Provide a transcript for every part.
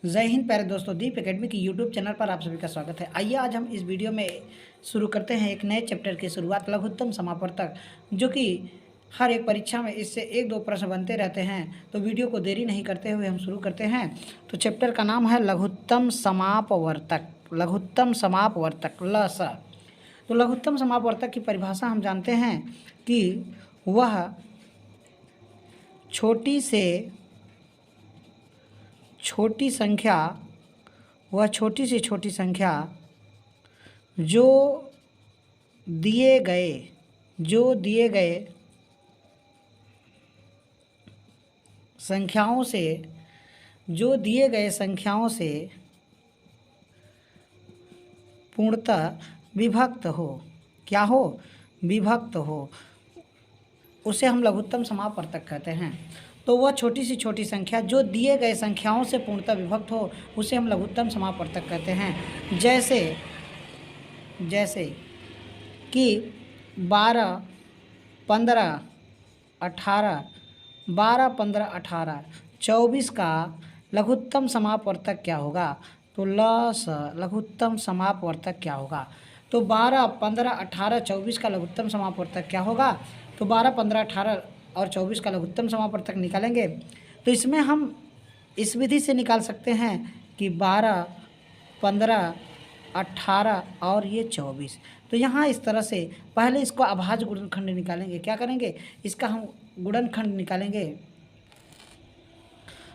जय हिंद प्यारे दोस्तों, दीप एकेडमी की यूट्यूब चैनल पर आप सभी का स्वागत है। आइए आज हम इस वीडियो में शुरू करते हैं एक नए चैप्टर की शुरुआत, लघुत्तम समापवर्तक, जो कि हर एक परीक्षा में इससे एक दो प्रश्न बनते रहते हैं। तो वीडियो को देरी नहीं करते हुए हम शुरू करते हैं। तो चैप्टर का नाम है लघुत्तम समापवर्तक। लघुत्तम समापवर्तक ल स। तो लघुत्तम समापवर्तक की परिभाषा हम जानते हैं कि वह छोटी से छोटी संख्या जो दिए गए संख्याओं से पूर्णतः विभक्त हो। क्या हो? विभक्त हो, उसे हम लघुत्तम समापवर्तक कहते हैं। तो वह छोटी से छोटी संख्या जो दिए गए संख्याओं से पूर्णतः विभक्त हो, उसे हम लघुत्तम समापवर्तक कहते हैं। जैसे कि 12, 15, 18, 24 का लघुत्तम समापवर्तक क्या होगा? तो लघुत्तम समापवर्तक क्या होगा? तो 12, 15, 18, 24 का लघुत्तम समापवर्तक क्या होगा? तो 12, 15, 18 और 24 का लघुत्तम समापवर्तक निकालेंगे। तो इसमें हम इस विधि से निकाल सकते हैं कि 12, 15, 18 और ये 24। तो यहाँ इस तरह से पहले इसको अभाज्य गुणनखंड निकालेंगे। क्या करेंगे? इसका हम गुणनखंड निकालेंगे।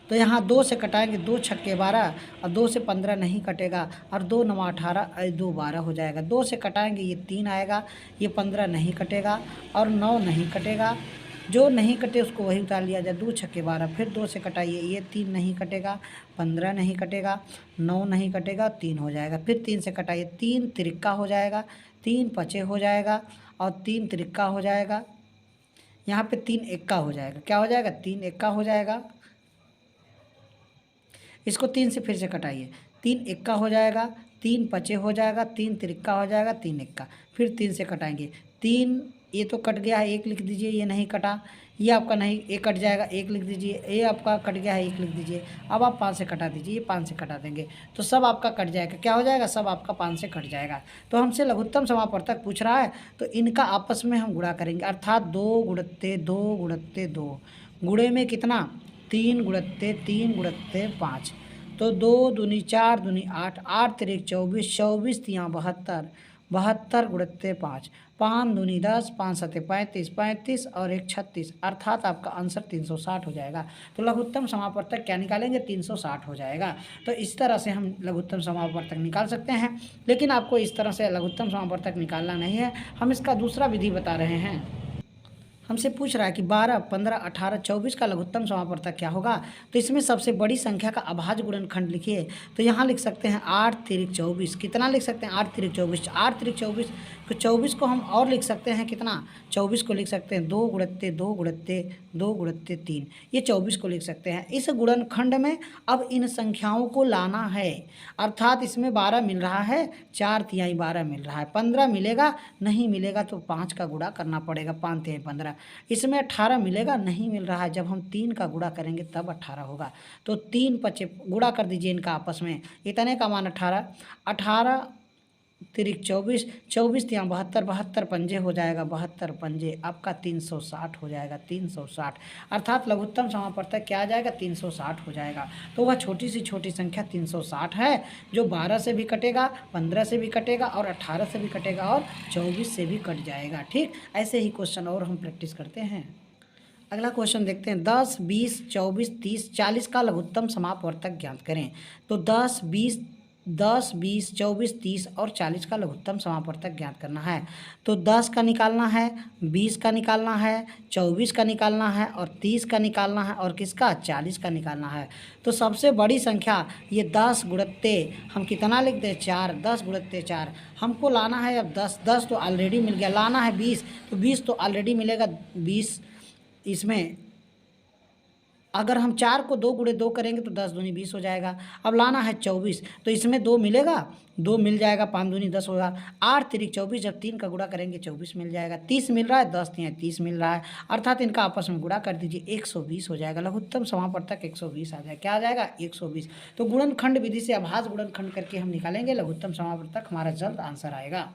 तो यहाँ 2 से कटाएंगे, 2 छक्के 12 और 2 से 15 नहीं कटेगा, और 2 9 18 2 12 हो जाएगा। 2 से कटाएंगे, ये 3 आएगा, ये 15 नहीं कटेगा और 9 नहीं कटेगा। जो नहीं कटे उसको वही उतार लिया जाए। 2 छक्के 12, फिर 2 से कटाइए, ये 3 नहीं कटेगा, 15 नहीं कटेगा, 9 नहीं कटेगा, 3 हो जाएगा। फिर 3 से कटाइए, 3 तिरका हो जाएगा, 3 पचे हो जाएगा और 3 तिरका हो जाएगा। यहाँ पे 3 एक्का हो जाएगा। क्या हो जाएगा? 3 एक्का हो जाएगा। इसको 3 से फिर से कटाइए, 3 एक्का हो जाएगा, 3 पचे हो जाएगा, 3 तिरका हो जाएगा, 3 एक्का। फिर 3 से कटाएंगे, 3 ये तो कट गया है, 1 लिख दीजिए, ये नहीं कटा, ये आपका नहीं, 1 कट जाएगा, 1 लिख दीजिए, ये आपका कट गया है, 1 लिख दीजिए। अब आप 5 से कटा दीजिए, ये 5 से कटा देंगे तो सब आपका कट जाएगा। क्या हो जाएगा? सब आपका 5 से कट जाएगा। तो हमसे लघुत्तम समापवर्तक पूछ रहा है, तो इनका आपस में हम गुणा करेंगे, अर्थात 2 गुणत्ते 2 गुणत्ते 2, गुणे में कितना? 3 गुणत्ते 3 गुणत्ते 5। तो 2 दूनी 4 दूनी 8, 8 तिरिक 24, 24 तियाँ 72, 72 गुणत्ते 5, 5 दूनी 10, 5 सत्ते 35, 35 और 1 36, अर्थात आपका आंसर 360 हो जाएगा। तो लघुत्तम समापवर्तक क्या निकालेंगे? 360 हो जाएगा। तो इस तरह से हम लघुत्तम समापवर्तक निकाल सकते हैं, लेकिन आपको इस तरह से लघुत्तम समापवर्तक निकालना नहीं है। हम इसका दूसरा विधि बता रहे हैं। हमसे पूछ रहा है कि 12, 15, 18, 24 का लघुत्तम समापवर्तक क्या होगा? तो इसमें सबसे बड़ी संख्या का अभाज्य गुणनखंड लिखिए। तो यहाँ लिख सकते हैं 8 तिरिक 24। कितना लिख सकते हैं? 8 तिरिक 24, 8 तिरिक 24। तो 24 को हम और लिख सकते हैं कितना? 24 को लिख सकते हैं 2 गुणत्ते 2 गुणत्ते 2 गुणत्ते 3। ये 24 को लिख सकते हैं। इस गुणनखंड में अब इन संख्याओं को लाना है, अर्थात इसमें 12 मिल रहा है, 4 तिहाई 12 मिल रहा है, 15 मिलेगा, नहीं मिलेगा तो 5 का गुणा करना पड़ेगा, 5 तिहाई 15। इसमें 18 मिलेगा, नहीं मिल रहा है, जब हम 3 का गुणा करेंगे तब 18 होगा। तो 3 पचे गुणा कर दीजिए इनका आपस में, इतने का मान 18, 18 तिरिक 24, 24 तियाँ 72, 72 पंजे हो जाएगा, 72 पंजे आपका 360 हो जाएगा, 360, अर्थात लघुत्तम समापवर्तक क्या आ जाएगा? 360 हो जाएगा। तो वह छोटी सी छोटी संख्या 360 है, जो 12 से भी कटेगा, 15 से भी कटेगा और 18 से भी कटेगा और 24 से भी कट जाएगा। ठीक, ऐसे ही क्वेश्चन और हम प्रैक्टिस करते हैं। अगला क्वेश्चन देखते हैं। 10, 20, 24, 30, 40 का लघुत्तम समापवर्तक ज्ञात करें। तो 10, 20, 24, 30 और 40 का लघुत्तम समापवर्तक ज्ञात करना है। तो 10 का निकालना है, 20 का निकालना है, 24 का निकालना है और 30 का निकालना है, और किसका? 40 का निकालना है। तो सबसे बड़ी संख्या ये 10 गुणत्ते, हम कितना लिख दें? 4, 10 गुणत्ते 4 हमको लाना है। अब 10, 10 तो ऑलरेडी मिल गया, लाना है 20, तो 20 तो ऑलरेडी मिलेगा, 20 इसमें अगर हम 4 को 2 गुणे 2 करेंगे तो 10 दूनी 20 हो जाएगा। अब लाना है 24, तो इसमें 2 मिलेगा, 2 मिल जाएगा, 5 दूनी 10 होगा। 8 तिरिक 24, जब 3 का गुणा करेंगे 24 मिल जाएगा। 30 मिल रहा है, 10 तिया 30 मिल रहा है, अर्थात इनका आपस में गुणा कर दीजिए, 120 हो जाएगा। लघुत्तम समापवर्तक 120 आ जाएगा। क्या आ जाएगा? 120। तो गुणनखंड विधि से अभाज्य गुणनखंड करके हम निकालेंगे लघुत्तम समापवर्तक, हमारा जल्द आंसर आएगा।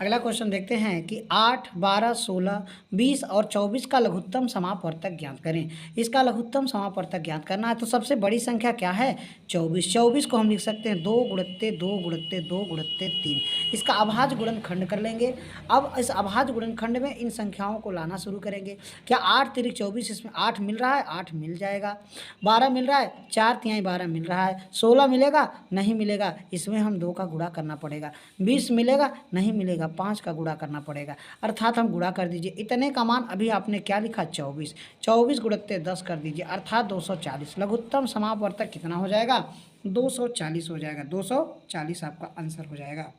अगला क्वेश्चन देखते हैं कि 8, 12, 16, 20 और 24 का लघुत्तम समापवर्तक ज्ञात करें। इसका लघुत्तम समापवर्तक ज्ञात करना है तो सबसे बड़ी संख्या क्या है? 24। 24 को हम लिख सकते हैं 2 गुणित्ते 2 गुणित्ते 2 गुणित्ते 3। इसका अभाज्य गुणनखंड कर लेंगे। अब इस अभाज्य गुणनखंड में इन संख्याओं को लाना शुरू करेंगे। क्या 8 तिरिक 24, इसमें 8 मिल रहा है, 8 मिल जाएगा। 12 मिल रहा है, 4 तिहाई 12 मिल रहा है। 16 मिलेगा, नहीं मिलेगा, इसमें हम 2 का गुणा करना पड़ेगा। 20 मिलेगा, नहीं मिलेगा, 5 का गुणा करना पड़ेगा, अर्थात हम गुणा कर दीजिए। इतने का मान अभी आपने क्या लिखा? 24। 24 गुणित्ते 10 कर दीजिए, अर्थात 240। लघुत्तम समापवर्तक कितना हो जाएगा? 240 हो जाएगा। 240 आपका आंसर हो जाएगा।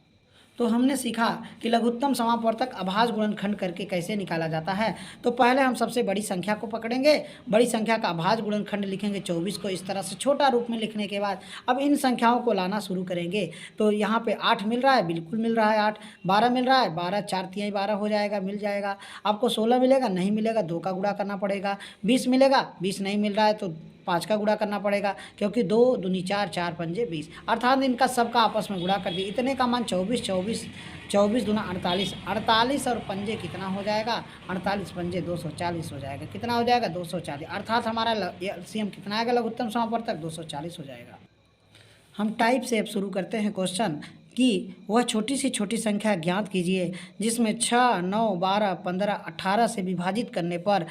तो हमने सीखा कि लघुत्तम समापवर्तक अभाज्य गुणनखंड करके कैसे निकाला जाता है। तो पहले हम सबसे बड़ी संख्या को पकड़ेंगे, बड़ी संख्या का अभाज्य गुणनखंड लिखेंगे 24 को इस तरह से छोटा रूप में लिखने के बाद अब इन संख्याओं को लाना शुरू करेंगे। तो यहाँ पे 8 मिल रहा है, बिल्कुल मिल रहा है 8। 12 मिल रहा है, 12 4 तिहाई 12 हो जाएगा, मिल जाएगा। आपको 16 मिलेगा, नहीं मिलेगा, 2 का गुणा करना पड़ेगा। 20 मिलेगा, 20 नहीं मिल रहा है तो 5 का गुणा करना पड़ेगा, क्योंकि 2 दूनी 4, 4 पंजे 20, अर्थात इनका सबका आपस में गुणा कर दिए। इतने का मान 24, 24, 24 दूना 48, 48 और पंजे कितना हो जाएगा? 48 पंजे 240 हो जाएगा। कितना हो जाएगा? 240, अर्थात हमारा एलसीएम कितना आएगा लघुत्तम समापवर्तक? 240 हो जाएगा। हम टाइप से अब शुरू करते हैं क्वेश्चन कि वह छोटी सी छोटी संख्या ज्ञात कीजिए जिसमें 6, 9, 12, 15, 18 से विभाजित करने पर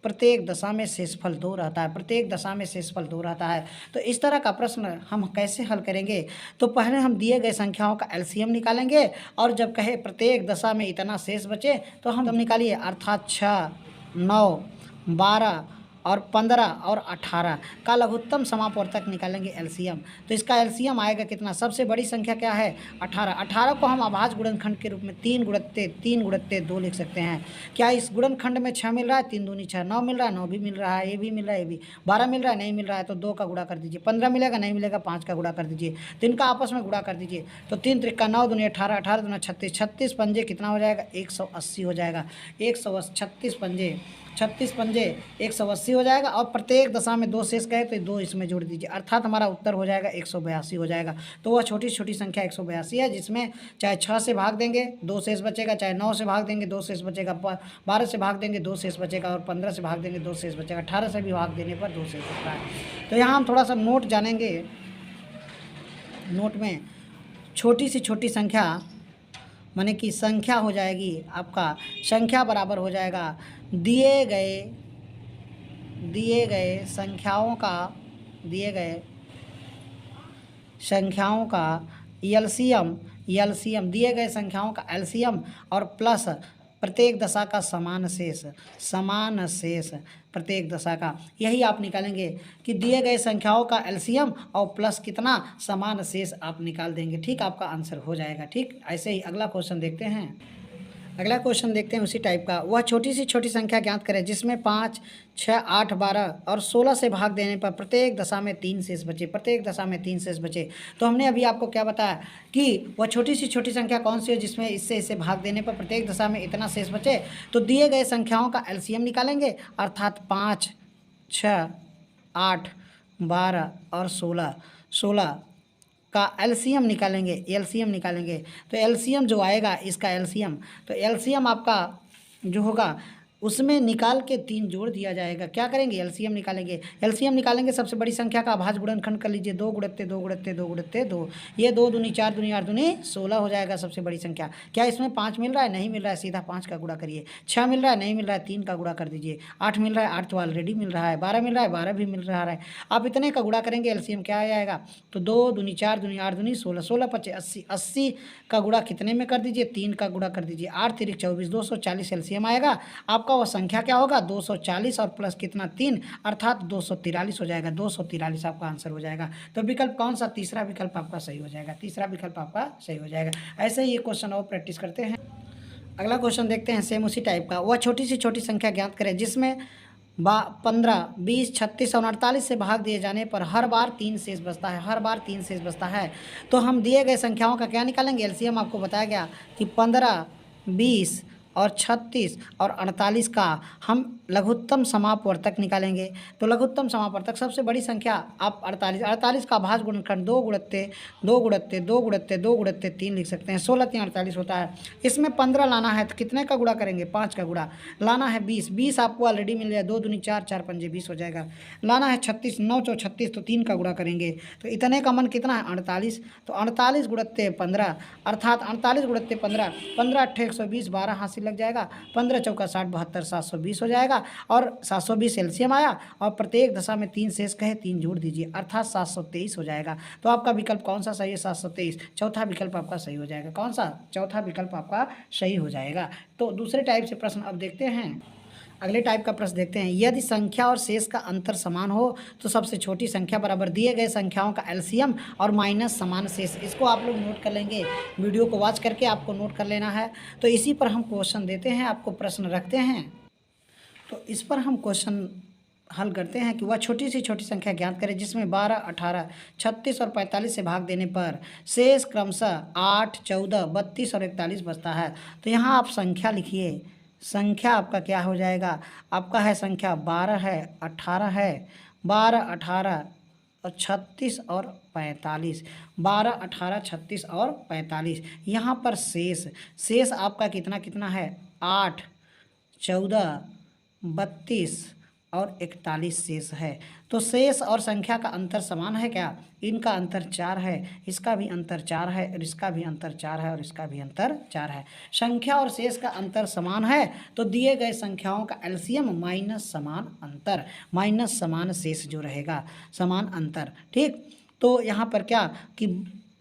प्रत्येक दशा में शेषफल 2 रहता है। प्रत्येक दशा में शेषफल 2 रहता है। तो इस तरह का प्रश्न हम कैसे हल करेंगे? तो पहले हम दिए गए संख्याओं का एलसीएम निकालेंगे और जब कहे प्रत्येक दशा में इतना शेष बचे तो हम निकालिए, अर्थात 6, 9, 12 और 15 और 18 का लघुत्तम समापवर्तक निकालेंगे एलसीएम। तो इसका एलसीएम आएगा कितना? सबसे बड़ी संख्या क्या है? 18। 18 को हम अभाज्य गुणनखंड के रूप में 3 गुणित्ते 2 लिख सकते हैं। क्या इस गुणनखंड में 6 मिल रहा है? 3 दूनी 6। 9 मिल रहा है, 9 भी मिल रहा है, ये भी मिल रहा है, ये भी। 12 मिल रहा है, नहीं मिल रहा है तो 2 का गुणा कर दीजिए। 15 मिलेगा, नहीं मिलेगा, 5 का गुणा कर दीजिए। तो इनका आपस में गुणा कर दीजिए। तो 3 त्रिका 9 दूनी 18, 18 दूना 36, 36 पंजे कितना हो जाएगा? 180 हो जाएगा। 136 पंजे 180 हो जाएगा। और प्रत्येक दशा में 2 शेष गए तो 2 इसमें जोड़ दीजिए, अर्थात हमारा उत्तर हो जाएगा 182 हो जाएगा। तो वह छोटी छोटी संख्या 182 है जिसमें चाहे 6 से भाग देंगे 2 शेष बचेगा, चाहे 9 से भाग देंगे 2 शेष बचेगा, 12 से भाग देंगे 2 शेष बचेगा और 15 से भाग देंगे 2 शेष बचेगा, 18 से भी भाग देने पर 2 शेष बचता है। तो यहाँ हम थोड़ा सा नोट जानेंगे। नोट में छोटी सी छोटी संख्या माने कि संख्या हो जाएगी आपका, संख्या बराबर हो जाएगा दिए गए संख्याओं का एलसीएम, दिए गए संख्याओं का एलसीएम और प्लस प्रत्येक दशा का समान शेष प्रत्येक दशा का, यही आप निकालेंगे कि दिए गए संख्याओं का एलसीएम और प्लस कितना समान शेष आप निकाल देंगे। ठीक, आपका आंसर हो जाएगा। ठीक, ऐसे ही अगला क्वेश्चन देखते हैं उसी टाइप का। वह छोटी सी छोटी संख्या ज्ञात करें जिसमें 5, 6, 8, 12 और 16 से भाग देने पर प्रत्येक दशा में 3 शेष बचे। तो हमने अभी आपको क्या बताया कि वह छोटी सी छोटी संख्या कौन सी है जिसमें इसे भाग देने पर प्रत्येक दशा में इतना शेष बचे। तो दिए गए संख्याओं का एलसीएम निकालेंगे, अर्थात 5, 6, 8, 12 और 16 का एलसीएम निकालेंगे। तो एलसीएम जो आएगा इसका एलसीएम, तो एलसीएम आपका जो होगा उसमें निकाल के 3 जोड़ दिया जाएगा। क्या करेंगे? एलसीएम निकालेंगे। सबसे बड़ी संख्या का अभाज्य गुणनखंड कर लीजिए, 2 गुणित्ते 2 गुणित्ते 2 गुणित्ते 2, ये 2 दूनी 4 दूनी 8 दूनी 16 हो जाएगा सबसे बड़ी संख्या। क्या इसमें 5 मिल रहा है? नहीं मिल रहा है, सीधा 5 का गुणा करिए। 6 मिल रहा है? नहीं मिल रहा है, 3 का गुणा कर दीजिए। 8 मिल रहा है, 8 तो ऑलरेडी मिल रहा है। 12 मिल रहा है, 12 भी मिल रहा है। आप इतने का गुणा करेंगे, एलसीएम क्या आ जाएगा? तो 2 दूनी 4 दूनी 8 दूनी 16, 16 पचे 80, 80 का गुणा कितने में कर दीजिए? 3 का गुणा कर दीजिए। 8 तिरिक 24, 240 एलसीएम आएगा आपका। वह संख्या क्या होगा? 240 और प्लस कितना 3, अर्थात 243 हो जाएगा। 243 आपका आंसर हो जाएगा। तो विकल्प कौन सा? तीसरा विकल्प आपका सही हो जाएगा। ऐसे ही ये क्वेश्चन और प्रैक्टिस करते हैं। अगला क्वेश्चन देखते हैं सेम उसी टाइप का। वह छोटी सी छोटी संख्या ज्ञात करें जिसमें 15, 20, 36 और 48 से भाग दिए जाने पर हर बार 3 शेष बचता है, हर बार 3 शेष बचता है। तो हम दिए गए संख्याओं का क्या निकालेंगे? एलसीएम आपको बताया गया कि 15, 20 और 36 और 48 का हम लघुत्तम समापवर्तक निकालेंगे। तो लघुत्तम समापवर्तक सबसे बड़ी संख्या आप 48 का भाज्य गुणनखंड 2 गुणित्ते 2 गुणित्ते 2 गुणित्ते 2 गुणित्ते 3 लिख सकते हैं। 16 3 48 होता है। इसमें 15 लाना है तो कितने का गुणा करेंगे? 5 का गुणा। लाना है 20 आपको ऑलरेडी मिल गया, 2 दूनी 4 4 पंजे 20 हो जाएगा। लाना है 36, 9 चौ 36 तो 3 का गुणा करेंगे तो इतने का मन कितना है? 48। तो 48 गुणित्ते 15 अर्थात 48 गुणित्ते 15, 15 8 120, 12 हासिल लग जाएगा। 15 चौका 60, 72 720 हो जाएगा। और 720 एलसीएम आया और प्रत्येक दशा में 3 शेष कहे 3 जोड़ दीजिए अर्थात 723 हो जाएगा। तो आपका विकल्प कौन सा सही है? 723। चौथा विकल्प आपका सही हो जाएगा। कौन सा? चौथा विकल्प आपका सही हो जाएगा। तो दूसरे टाइप से प्रश्न अब देखते हैं। अगले टाइप का प्रश्न देखते हैं। यदि संख्या और शेष का अंतर समान हो तो सबसे छोटी संख्या बराबर दिए गए संख्याओं का एलसीएम और माइनस समान शेष। इसको आप लोग नोट कर लेंगे, वीडियो को वॉच करके आपको नोट कर लेना है। तो इसी पर हम क्वेश्चन देते हैं, आपको प्रश्न रखते हैं। तो इस पर हम क्वेश्चन हल करते हैं कि वह छोटी से छोटी संख्या ज्ञात करें जिसमें 12, 18, 36 और 45 से भाग देने पर शेष क्रमशः 8, 14, 32 और 41 बचता है। तो यहाँ आप संख्या लिखिए। संख्या आपका क्या हो जाएगा? आपका है संख्या 12 है, 18 है, 12, 18 और 36 और 45, 12, 18, 36 और 45। यहाँ पर शेष आपका कितना कितना है? 8, 14, 32 और 41 शेष है। तो शेष और संख्या का अंतर समान है क्या? इनका अंतर 4 है, इसका भी अंतर 4 है और इसका भी अंतर 4 है और इसका भी अंतर 4 है। संख्या और शेष का अंतर समान है तो दिए गए संख्याओं का एलसीएम माइनस समान अंतर, माइनस समान शेष जो रहेगा, समान अंतर। ठीक, तो यहाँ पर क्या कि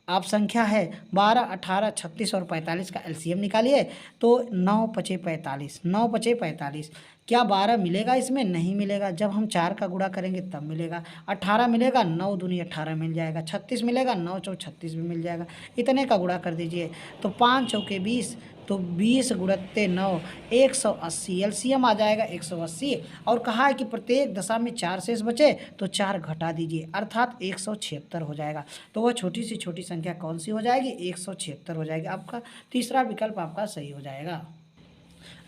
आप संख्या है 12, 18, 36 और 45 का एलसीएम निकालिए। तो 9 पचे 45, 9 पचे 45। क्या 12 मिलेगा? इसमें नहीं मिलेगा। जब हम 4 का गुणा करेंगे तब मिलेगा। 18 मिलेगा, 9 दूनी 18 मिल जाएगा। 36 मिलेगा, 9 चौ 36 भी मिल जाएगा। इतने का गुणा कर दीजिए तो 5 चौके 20, तो 20 गुणित्ते 9 180 एलसीएम आ जाएगा 180। और कहा है कि प्रत्येक दशा में 4 शेष बचे तो 4 घटा दीजिए अर्थात 176 हो जाएगा। तो वह छोटी से छोटी संख्या कौन सी हो जाएगी? 176 हो जाएगी। आपका तीसरा विकल्प आपका सही हो जाएगा।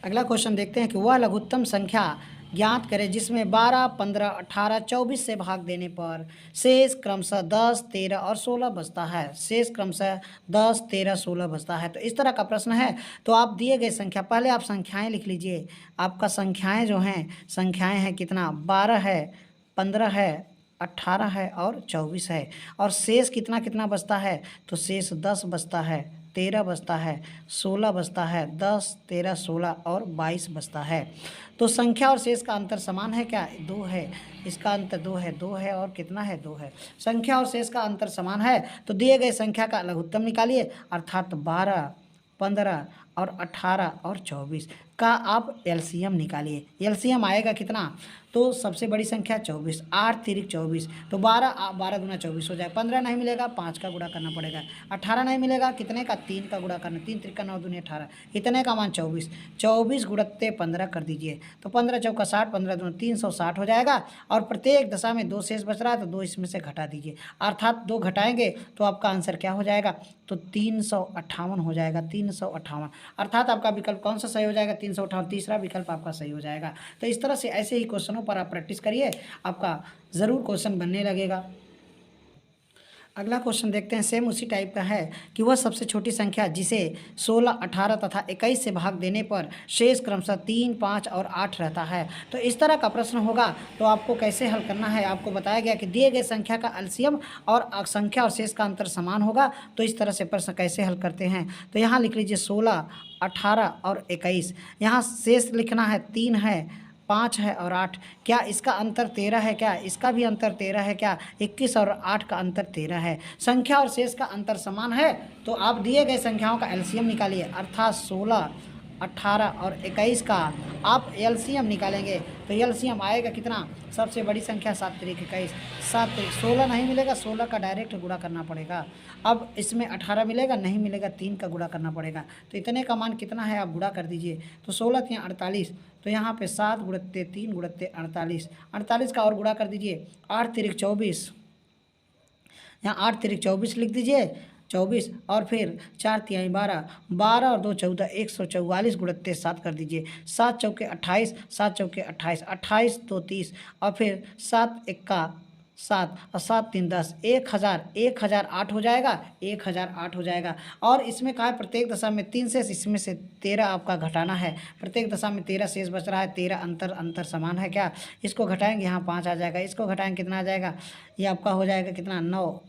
अगला क्वेश्चन देखते हैं कि वह लघुत्तम संख्या ज्ञात करें जिसमें 12, 15, 18, 24 से भाग देने पर शेष क्रमशः 10, 13 और 16 बचता है। शेष क्रमशः 10, 13, 16 बचता है। तो इस तरह का प्रश्न है। तो आप दिए गए संख्या, पहले आप संख्याएं लिख लीजिए। आपका संख्याएं जो हैं, संख्याएं हैं कितना? 12 है, 15 है, 18 है और 24 है। और शेष कितना कितना बचता है? तो शेष 10 बचता है, 13 बचता है, 16 बचता है, 10, 13, 16 और 22 बचता है। तो संख्या और शेष का अंतर समान है क्या? 2 है। इसका अंतर 2 है, 2 है और कितना है? 2 है। संख्या और शेष का अंतर समान है तो दिए गए संख्या का लघुत्तम निकालिए अर्थात 12, 15 और 18 और 24 का आप एलसीएम निकालिए। एलसीएम आएगा कितना? तो सबसे बड़ी संख्या 24, 8 तिरिक 24, तो 12 दूना 24 हो जाए। 15 नहीं मिलेगा, 5 का गुणा करना पड़ेगा। 18 नहीं मिलेगा, कितने का? 3 का गुणा करना, 3 त्रिका 9 दूनी 18, इतने का मान 24। 24 गुणित्ते 15 कर दीजिए तो 15 चौका 60, 15 दूना 360 हो जाएगा। और प्रत्येक दशा में 2 शेष बच रहा है तो 2 इसमें से घटा दीजिए अर्थात 2 घटाएंगे तो आपका आंसर क्या हो जाएगा? तो 358 हो जाएगा। 358 अर्थात आपका विकल्प कौन सा सही हो जाएगा? 358, तीसरा विकल्प आपका सही हो जाएगा। तो इस तरह से ऐसे ही क्वेश्चनों पर आप प्रैक्टिस करिए, आपका ज़रूर क्वेश्चन बनने लगेगा। अगला क्वेश्चन देखते हैं, सेम उसी टाइप का है कि वह सबसे छोटी संख्या जिसे 16, 18 तथा 21 से भाग देने पर शेष क्रमशः 3, 5 और 8 रहता है। तो इस तरह का प्रश्न होगा तो आपको कैसे हल करना है? आपको बताया गया कि दिए गए संख्या का एलसीएम और संख्या और शेष का अंतर समान होगा। तो इस तरह से प्रश्न कैसे हल करते हैं? तो यहाँ लिख लीजिए 16, 18 और 21। यहाँ शेष लिखना है 3 है, 5 है और 8। क्या इसका अंतर 13 है क्या? इसका भी अंतर 13 है क्या? 21 और 8 का अंतर 13 है। संख्या और शेष का अंतर समान है तो आप दिए गए संख्याओं का एलसीएम निकालिए अर्थात 16, 18 और 21 का आप एलसीएम निकालेंगे तो एलसीएम आएगा कितना, सबसे बड़ी संख्या 7 तिरिक 21, 7 तिरिक 16 नहीं मिलेगा, 16 का डायरेक्ट गुणा करना पड़ेगा। अब इसमें 18 मिलेगा, नहीं मिलेगा, 3 का गुणा करना पड़ेगा। तो इतने का मान कितना है आप गुणा कर दीजिए। तो 16 3 48, तो यहाँ पे 7 गुणते 3 गुणते 48, 48 का और गुणा कर दीजिए, 8 तिरिक 24, यहाँ 8 तिरिक 24 लिख दीजिए, 24 और फिर 4 तिहाई 12, 12 और 2 14, 144 गुणते 7 कर दीजिए, 7 चौके 28, 7 चौके 28, 28 2 30 और फिर 7 एक्का 7 और 7 3 10, 1008 हो जाएगा, 1008 हो जाएगा। और इसमें कहा है प्रत्येक दशा में 3 शेष, इसमें से 13 आपका घटाना है। प्रत्येक दशा में 13 शेष बच रहा है, 13 अंतर समान है क्या, इसको घटाएंगे यहाँ 5 आ जाएगा, इसको घटाएंगे कितना आ जाएगा, ये आपका हो जाएगा कितना 9,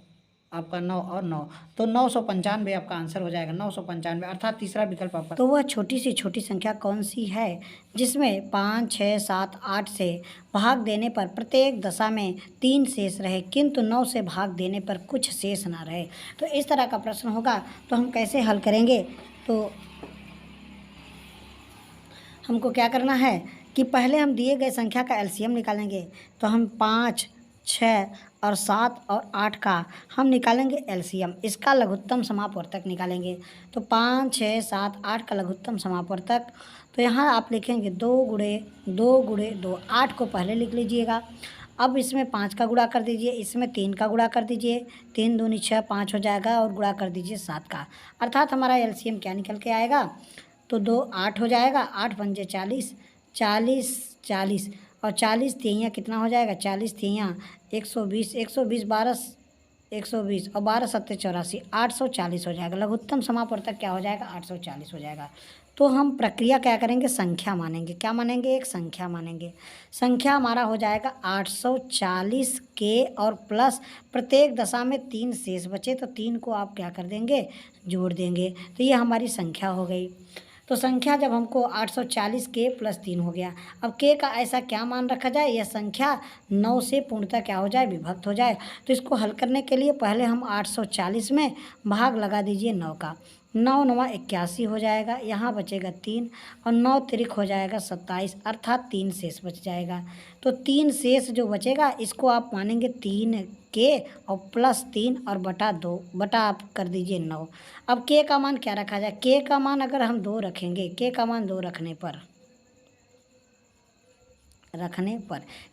आपका 9 और 9, तो 995 आपका आंसर हो जाएगा, 995, अर्थात तीसरा विकल्प आपका। तो वह छोटी से छोटी संख्या कौन सी है जिसमें 5 6 7 8 से भाग देने पर प्रत्येक दशा में 3 शेष रहे किंतु 9 से भाग देने पर कुछ शेष ना रहे। तो इस तरह का प्रश्न होगा तो हम कैसे हल करेंगे, तो हमको क्या करना है कि पहले हम दिए गए संख्या का एलसीएम निकालेंगे। तो हम 5 6 और 7 और 8 का हम निकालेंगे एलसीएम, इसका लघुत्तम समापवर्तक निकालेंगे। तो 5 6 7 8 का लघुत्तम समापवर्तक, तो यहाँ आप लिखेंगे 2 गुणे 2 गुणे 2, 8 को पहले लिख लीजिएगा। अब इसमें 5 का गुणा कर दीजिए, इसमें 3 का गुणा कर दीजिए, 3 दूनी 6 5 हो जाएगा और गुणा कर दीजिए 7 का, अर्थात हमारा एलसीएम क्या निकल के आएगा, तो 2 8 हो जाएगा, 8 पंजे 40, 40 40 और 40 तिहियाँ कितना हो जाएगा, 40 तिहियाँ 120, 120 12 120 और 12 सत्ते 84, 840 हो जाएगा। लघुत्तम समापवर्तक क्या हो जाएगा, 840 हो जाएगा। तो हम प्रक्रिया क्या करेंगे, संख्या मानेंगे, क्या मानेंगे, एक संख्या मानेंगे। संख्या हमारा हो जाएगा 840 के और प्लस प्रत्येक दशा में 3 शेष बचे, तो 3 को आप क्या कर देंगे, जोड़ देंगे, तो ये हमारी संख्या हो गई। तो संख्या जब हमको 840 के प्लस 3 हो गया, अब के का ऐसा क्या मान रखा जाए, यह संख्या 9 से पूर्णतः क्या हो जाए, विभक्त हो जाए। तो इसको हल करने के लिए पहले हम 840 में भाग लगा दीजिए 9 का, 9 9 81 हो जाएगा, यहाँ बचेगा 3 और 9 तिरिक हो जाएगा 27, अर्थात 3 शेष बच जाएगा। तो 3 शेष जो बचेगा इसको आप मानेंगे 3 के और प्लस 3 और बटा 2, बटा आप कर दीजिए 9। अब के का मान क्या रखा जाए, के का मान अगर हम 2 रखेंगे, के का मान 2 रखने पर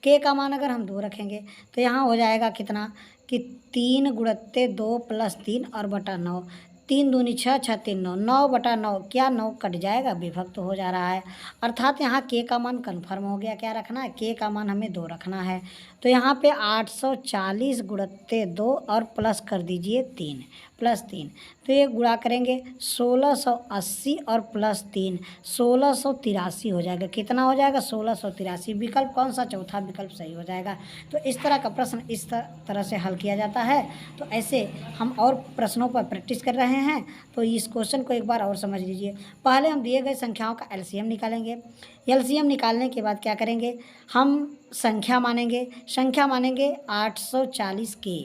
के का मान अगर हम 2 रखेंगे तो यहाँ हो जाएगा कितना कि 3 गुणत्ते 2 प्लस 3 और बटा 9, 3 दूनी 6 6 3 9, 9 बटा 9 क्या 9 कट जाएगा, विभक्त तो हो जा रहा है, अर्थात यहाँ के का मान कन्फर्म हो गया। क्या रखना है, के का मान हमें 2 रखना है। तो यहाँ पे 840 गुणत्ते 2 और प्लस कर दीजिए 3 प्लस 3, तो ये गुणा करेंगे 1680 और प्लस 3 1683 हो जाएगा। कितना हो जाएगा, 1683। विकल्प कौन सा, चौथा विकल्प सही हो जाएगा। तो इस तरह का प्रश्न इस तरह से हल किया जाता है। तो ऐसे हम और प्रश्नों पर प्रैक्टिस कर रहे हैं, तो इस क्वेश्चन को एक बार और समझ लीजिए। पहले हम दिए गए संख्याओं का एलसीएम निकालेंगे, एलसीएम निकालने के बाद क्या करेंगे, हम संख्या मानेंगे 840 के,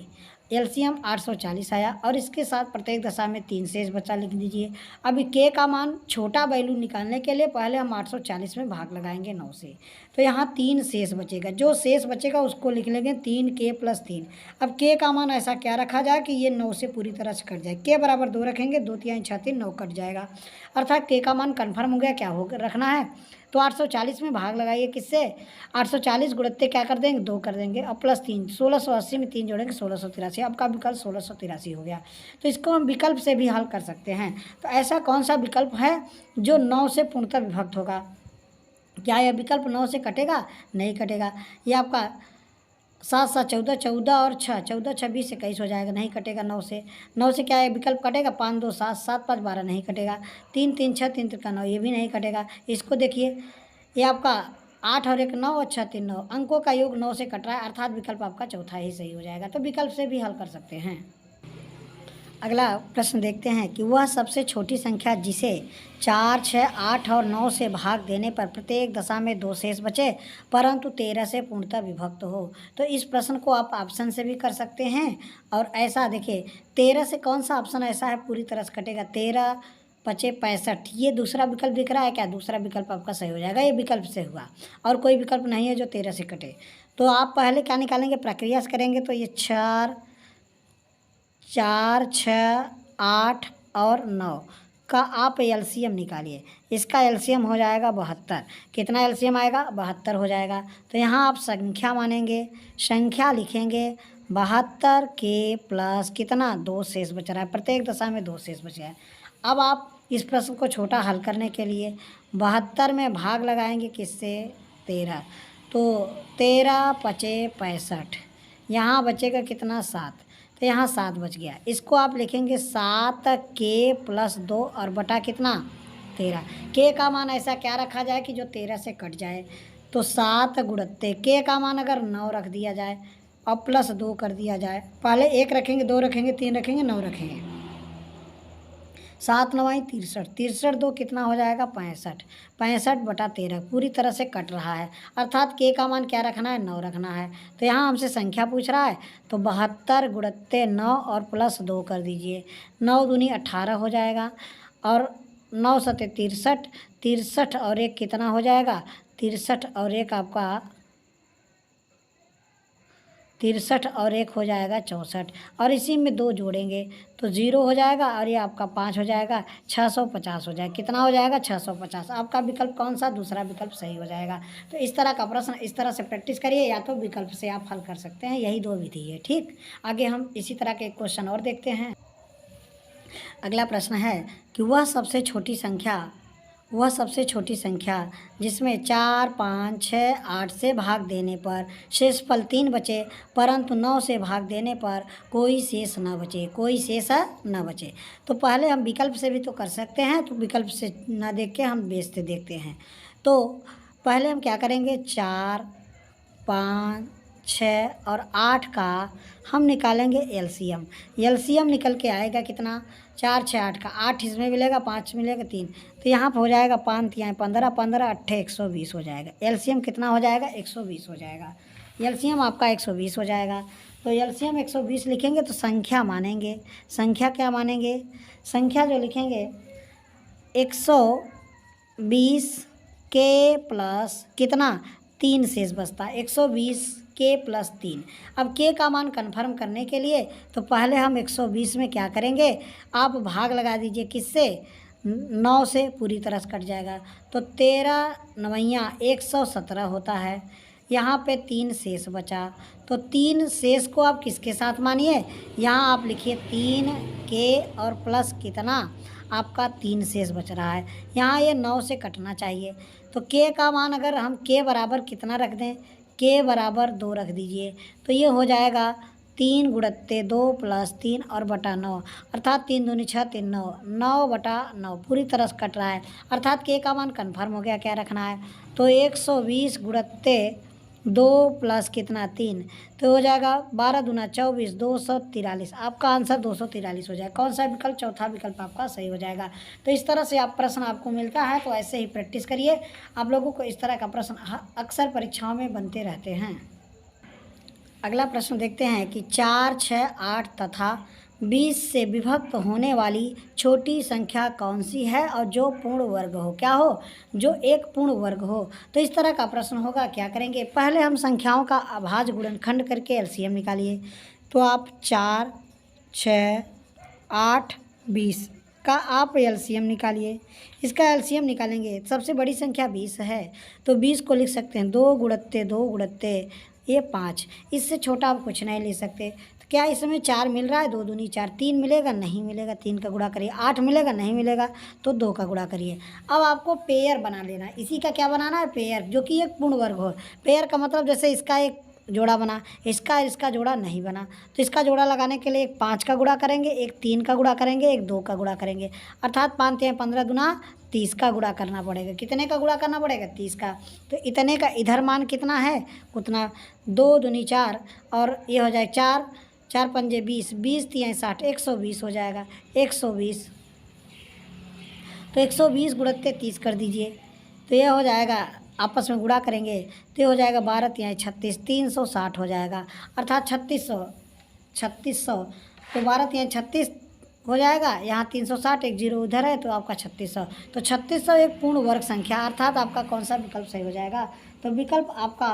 एलसीएम 840 आया और इसके साथ प्रत्येक दशा में 3 शेष बचा, लिख दीजिए। अभी के का मान छोटा वैल्यू निकालने के लिए पहले हम 840 में भाग लगाएंगे 9 से, तो यहाँ 3 शेष बचेगा, जो शेष बचेगा उसको लिख लेंगे 3 के प्लस 3। अब के का मान ऐसा क्या रखा जाए कि ये 9 से पूरी तरह से कट जाए, के बराबर 2 रखेंगे, 2 3 6 3 9 कट जाएगा, अर्थात के का मान कन्फर्म हो गया। क्या हो रखना है, तो 840 में भाग लगाइए किससे, 840 गुणत्ते क्या कर देंगे, 2 कर देंगे और प्लस 3, 1680 में 3 जोड़ेंगे 1683, आपका विकल्प 1683 हो गया। तो इसको हम विकल्प से भी हल कर सकते हैं। तो ऐसा कौन सा विकल्प है जो 9 से पूर्णतः विभक्त होगा, क्या यह विकल्प 9 से कटेगा, नहीं कटेगा। ये आपका 7 7 14 14 और 6 14 26 21 हो जाएगा, नहीं कटेगा 9 से। 9 से क्या है विकल्प कटेगा, 5 2 7 7 5 12 नहीं कटेगा, 3 3 6 3 3 9 ये भी नहीं कटेगा। इसको देखिए, ये आपका 8 और 1 9 और 6 3 9, अंकों का योग 9 से कट रहा है, अर्थात विकल्प आपका चौथा ही सही हो जाएगा। तो विकल्प से भी हल कर सकते हैं। अगला प्रश्न देखते हैं कि वह सबसे छोटी संख्या जिसे 4 6 8 और 9 से भाग देने पर प्रत्येक दशा में 2 शेष बचे परंतु 13 से पूर्णतः विभक्त हो। तो इस प्रश्न को आप ऑप्शन से भी कर सकते हैं। और ऐसा देखिए 13 से कौन सा ऑप्शन ऐसा है पूरी तरह से कटेगा, 13 पचे 65। ये दूसरा विकल्प दिख रहा है क्या? दूसरा विकल्प आपका सही हो जाएगा, ये विकल्प से हुआ और कोई विकल्प नहीं है जो 13 से कटे। तो आप पहले क्या निकालेंगे? प्रक्रिया से करेंगे तो ये 4 4 6 8 और 9 का आप एलसीएम निकालिए। इसका एलसीएम हो जाएगा 72। कितना एलसीएम आएगा? 72 हो जाएगा। तो यहाँ आप संख्या मानेंगे, संख्या लिखेंगे 72 के प्लस कितना 2 शेष बच रहा है, प्रत्येक दशा में 2 शेष बचा है। अब आप इस प्रश्न को छोटा हल करने के लिए 72 में भाग लगाएंगे किससे? 13। तो 13 पचे 65, यहाँ बचेगा कितना? 7। तो यहाँ 7 बच गया। इसको आप लिखेंगे 7 के प्लस 2 और बटा कितना? 13। के का मान ऐसा क्या रखा जाए कि जो 13 से कट जाए? तो 7 गुणत्ते के का मान अगर 9 रख दिया जाए और प्लस 2 कर दिया जाए। पहले 1 रखेंगे, 2 रखेंगे, 3 रखेंगे, 9 रखेंगे। 7 9 63, 63 2 कितना हो जाएगा? 65। 65 बटा 13 पूरी तरह से कट रहा है, अर्थात के का मान क्या रखना है? 9 रखना है। तो यहाँ हमसे संख्या पूछ रहा है तो 72 गुणत्ते 9 और प्लस 2 कर दीजिए। 9 दूनी 18 हो जाएगा और 9 सते 63, 63 और 1 कितना हो जाएगा? 63 और 1 आपका 63 और 1 हो जाएगा 64 और इसी में 2 जोड़ेंगे तो 0 हो जाएगा और ये आपका 5 हो जाएगा, 650 हो जाएगा। कितना हो जाएगा? 650। आपका विकल्प कौन सा? दूसरा विकल्प सही हो जाएगा। तो इस तरह का प्रश्न इस तरह से प्रैक्टिस करिए, या तो विकल्प से आप हल कर सकते हैं। यही 2 विधि है। ठीक, आगे हम इसी तरह के क्वेश्चन और देखते हैं। अगला प्रश्न है कि वह सबसे छोटी संख्या जिसमें 4 5 6 8 से भाग देने पर शेषफल 3 बचे, परंतु 9 से भाग देने पर कोई शेष न बचे। तो पहले हम विकल्प से भी तो कर सकते हैं, तो विकल्प से ना देख के हम बेस से देखते हैं। तो पहले हम क्या करेंगे? 4 5 6 और 8 का हम निकालेंगे एलसीएम। एलसीएम निकल के आएगा कितना? 4 6 8 का 8 इसमें मिलेगा, 5 मिलेगा, 3। तो यहाँ पर हो जाएगा 5 यहाँ 15 15 8 120 हो जाएगा। एलसीएम कितना हो जाएगा? 120 हो जाएगा। एलसीएम आपका 120 हो जाएगा। तो एलसीएम 120 लिखेंगे तो संख्या मानेंगे। संख्या क्या मानेंगे? संख्या जो लिखेंगे 120 के प्लस कितना? 3 शेष बचता है, 120 के प्लस 3। अब के का मान कन्फर्म करने के लिए तो पहले हम 120 में क्या करेंगे? आप भाग लगा दीजिए किससे? 9 से, पूरी तरह से कट जाएगा। तो 13 9 117 होता है। यहाँ पे 3 शेष बचा, तो 3 शेष को आप किसके साथ मानिए? यहाँ आप लिखिए 3 के और प्लस कितना? आपका 3 शेष बच रहा है। यहाँ ये 9 से कटना चाहिए। तो के का मान अगर हम के बराबर कितना रख दें? के बराबर 2 रख दीजिए तो ये हो जाएगा 3 गुणत्ते 2 प्लस 3 और बटा 9, अर्थात 3 दूनी 6 3 9 9 बटा 9 पूरी तरह से कट रहा है, अर्थात के का मान कन्फर्म हो गया। क्या रखना है? तो 120 गुणत्ते 2 प्लस कितना? 3, तो हो जाएगा 12 दूना 24 243। आपका आंसर 243 हो जाएगा। कौन सा विकल्प? चौथा विकल्प आपका सही हो जाएगा। तो इस तरह से आप प्रश्न आपको मिलता है, तो ऐसे ही प्रैक्टिस करिए। आप लोगों को इस तरह का प्रश्न अक्सर परीक्षाओं में बनते रहते हैं। अगला प्रश्न देखते हैं कि 4 6 8 तथा 20 से विभक्त होने वाली छोटी संख्या कौन सी है और जो पूर्ण वर्ग हो? क्या हो? जो एक पूर्ण वर्ग हो। तो इस तरह का प्रश्न होगा। क्या करेंगे? पहले हम संख्याओं का अभाज्य गुणनखंड करके एलसीएम निकालिए। तो आप 4 6 8 20 का आप एलसीएम निकालिए। इसका एलसीएम निकालेंगे, सबसे बड़ी संख्या 20 है तो 20 को लिख सकते हैं 2 गुणत्ते 2 गुणत्ते ये 5। इससे छोटा आप कुछ नहीं ले सकते। तो क्या इसमें 4 मिल रहा है? 2 दूनी 4, 3 मिलेगा? नहीं मिलेगा, 3 का गुणा करिए। 8 मिलेगा? नहीं मिलेगा, तो 2 का गुणा करिए। अब आपको पेयर बना लेना है। इसी का क्या बनाना है? पेयर, जो कि एक पूर्ण वर्ग हो। पेयर का मतलब जैसे इसका एक जोड़ा बना, इसका जोड़ा नहीं बना, तो इसका जोड़ा लगाने के लिए एक 5 का गुणा करेंगे, एक 3 का गुणा करेंगे, एक 2 का गुणा करेंगे, अर्थात 5 3 15 दूना 30 का गुणा करना पड़ेगा। कितने का गुणा करना पड़ेगा? 30 का। तो इतने का इधर मान कितना है? उतना 2 दूनी 4 और ये हो जाए 4 4 पंजे 20 20 3 60 120 हो जाएगा। 120 तो 120 गुणत्ते 30 कर दीजिए तो ये हो जाएगा, आपस में गुणा करेंगे तो ये हो जाएगा 12 3 36 360 हो जाएगा, अर्थात 3600 तो 12 3 36 हो जाएगा, यहाँ 360 एक जीरो उधर है तो आपका 3600। तो 3600 एक पूर्ण वर्ग संख्या, अर्थात आपका कौन सा विकल्प सही हो जाएगा? तो विकल्प आपका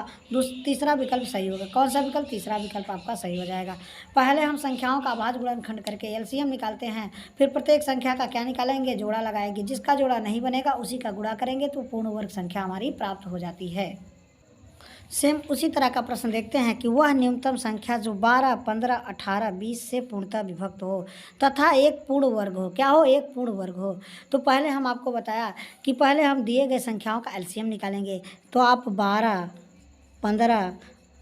तीसरा विकल्प सही होगा। कौन सा विकल्प? तीसरा विकल्प आपका सही हो जाएगा। पहले हम संख्याओं का अभाज्य गुणनखंड करके एलसीएम निकालते हैं, फिर प्रत्येक संख्या का क्या निकालेंगे? जोड़ा लगाएंगे। जिसका जोड़ा नहीं बनेगा उसी का गुणा करेंगे तो पूर्ण वर्ग संख्या हमारी प्राप्त हो जाती है। सेम उसी तरह का प्रश्न देखते हैं कि वह न्यूनतम संख्या जो 12, 15, 18, 20 से पूर्णतः विभक्त हो तथा एक पूर्ण वर्ग हो। क्या हो? एक पूर्ण वर्ग हो। तो पहले हम आपको बताया कि पहले हम दिए गए संख्याओं का एलसीएम निकालेंगे। तो आप 12, 15,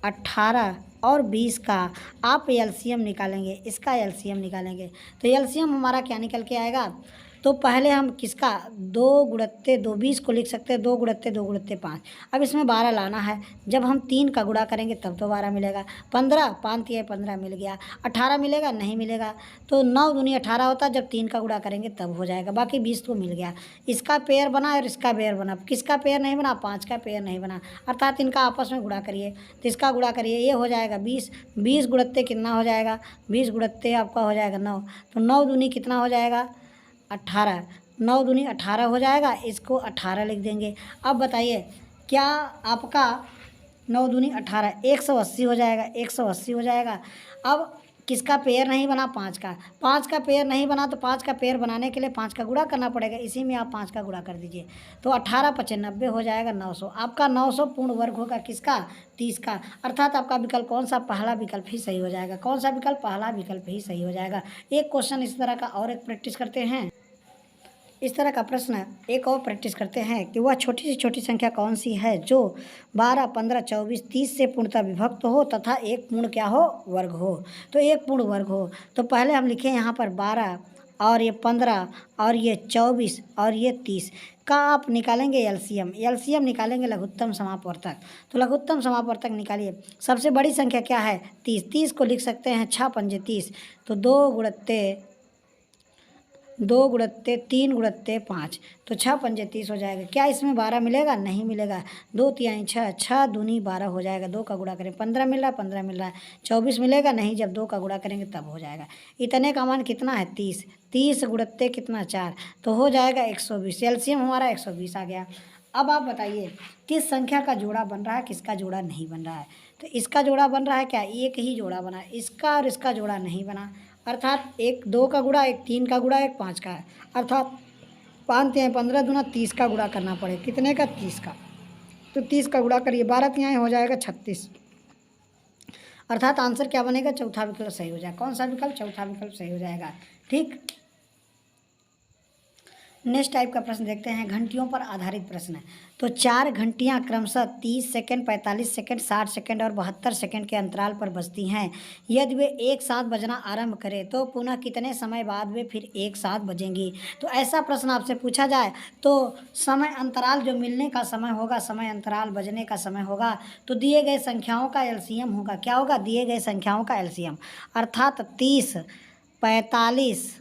18 और 20 का आप एलसीएम निकालेंगे, इसका एलसीएम निकालेंगे। तो एलसीएम हमारा क्या निकल के आएगा? तो पहले हम किसका 2 गुणत्ते 2, 20 को लिख सकते हैं 2 गुणत्ते 2 गुणत्ते 5। अब इसमें 12 लाना है, जब हम 3 का गुणा करेंगे तब तो 12 मिलेगा। 15, 5 तिया 15 मिल गया। 18 मिलेगा? नहीं मिलेगा। तो 9 दूनी 18 होता है, जब 3 का गुणा करेंगे तब हो जाएगा। बाकी 20 तो मिल गया। इसका पेयर बना और इसका पेयर बना। किसका पेयर नहीं बना? 5 का पेयर नहीं बना, अर्थात इनका आपस में गुणा करिए। तो इसका गुणा करिए, ये हो जाएगा 20। 20 गुणत्ते कितना हो जाएगा? 20 गुणत्ते आपका हो जाएगा 9। तो 9 दूनी कितना हो जाएगा? 18। 9 दूनी 18 हो जाएगा, इसको 18 लिख देंगे। अब बताइए क्या आपका 9 दूनी 18 180 हो जाएगा, 180 हो जाएगा। अब किसका पेयर नहीं बना? 5 का। 5 का पेयर नहीं बना तो 5 का पेयर बनाने के लिए 5 का गुणा करना पड़ेगा, इसी में आप 5 का गुणा कर दीजिए। तो 18 × 5 = 90 हो जाएगा 900। आपका 900 पूर्ण वर्ग होगा किसका? 30 का। अर्थात आपका विकल्प कौन सा? पहला विकल्प ही सही हो जाएगा। कौन सा विकल्प? पहला विकल्प ही सही हो जाएगा। एक क्वेश्चन इस तरह का और एक प्रैक्टिस करते हैं। इस तरह का प्रश्न एक और प्रैक्टिस करते हैं कि वह छोटी से छोटी संख्या कौन सी है जो 12, 15, 24, 30 से पूर्णतः विभक्त हो तथा एक पूर्ण क्या हो? वर्ग हो। तो एक पूर्ण वर्ग हो तो पहले हम लिखें यहाँ पर 12 और ये 15 और ये 24 और ये 30 का आप निकालेंगे एलसीएम। एलसीएम निकालेंगे लघुत्तम समापवर्तक। तो लघुत्तम समापवर्तक निकालिए। सबसे बड़ी संख्या क्या है? 30। 30 को लिख सकते हैं 6 पंजे 30। तो 2 गुणत्ते 2 गुणत्ते 3 गुणत्ते 5। तो 6 पंजे 30 हो जाएगा। क्या इसमें 12 मिलेगा? नहीं मिलेगा। 2 तिहाई 6, 6 दूनी 12 हो जाएगा। 2 का गुणा करें 15 मिल रहा है, 15 मिल रहा है। 24 मिलेगा? नहीं, जब 2 का गुणा करेंगे तब हो जाएगा। इतने का मान कितना है? 30। 30 गुणत्ते कितना? 4। तो हो जाएगा 120। एलसीएम हमारा 120 आ गया। अब आप बताइए किस संख्या का जोड़ा बन रहा है, किसका जोड़ा नहीं बन रहा है? तो इसका जोड़ा बन रहा है क्या? एक ही जोड़ा बना, इसका और इसका जोड़ा नहीं बना। अर्थात एक 2 का गुणा, एक 3 का गुणा, एक 5 का है। अर्थात 5 तिहाई 15 दूना 30 का गुणा करना पड़े। कितने का? 30 का। तो 30 का गुणा करिए, 12 तिहाई हो जाएगा 36। अर्थात आंसर क्या बनेगा? चौथा विकल्प सही हो जाएगा। कौन सा विकल्प? चौथा विकल्प सही हो जाएगा। ठीक। नेक्स्ट टाइप का प्रश्न देखते हैं, घंटियों पर आधारित प्रश्न है। तो 4 घंटियां क्रमशः 30 सेकंड, 45 सेकंड, 60 सेकंड और 72 सेकंड के अंतराल पर बजती हैं। यदि वे एक साथ बजना आरंभ करें तो पुनः कितने समय बाद वे फिर एक साथ बजेंगी? तो ऐसा प्रश्न आपसे पूछा जाए तो समय अंतराल जो मिलने का समय होगा, समय अंतराल बजने का समय होगा, तो दिए गए संख्याओं का एलसीएम होगा। क्या होगा? दिए गए संख्याओं का एलसीएम। अर्थात 30, 45